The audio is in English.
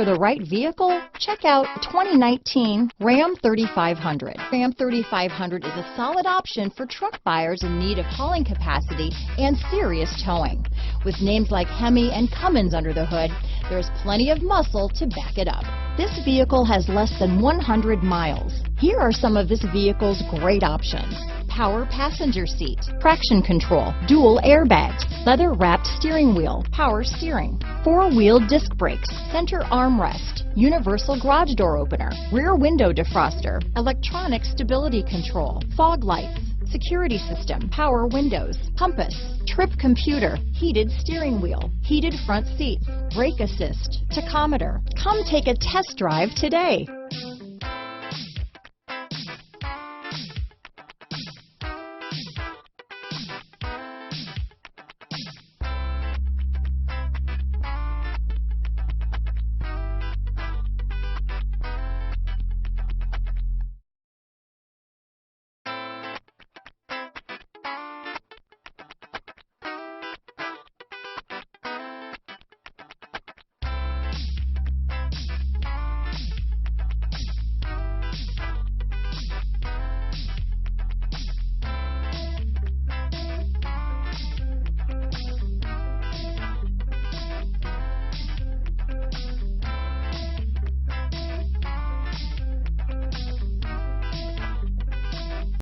for the right vehicle? Check out 2019 Ram 3500. Ram 3500 is a solid option for truck buyers in need of hauling capacity and serious towing. With names like Hemi and Cummins under the hood, there's plenty of muscle to back it up. This vehicle has less than 100 miles. Here are some of this vehicle's great options: power passenger seat, traction control, dual airbags, leather-wrapped steering wheel, power steering, four-wheel disc brakes, center armrest, universal garage door opener, rear window defroster, electronic stability control, fog lights, security system, power windows, compass, trip computer, heated steering wheel, heated front seats, brake assist, tachometer. Come take a test drive today.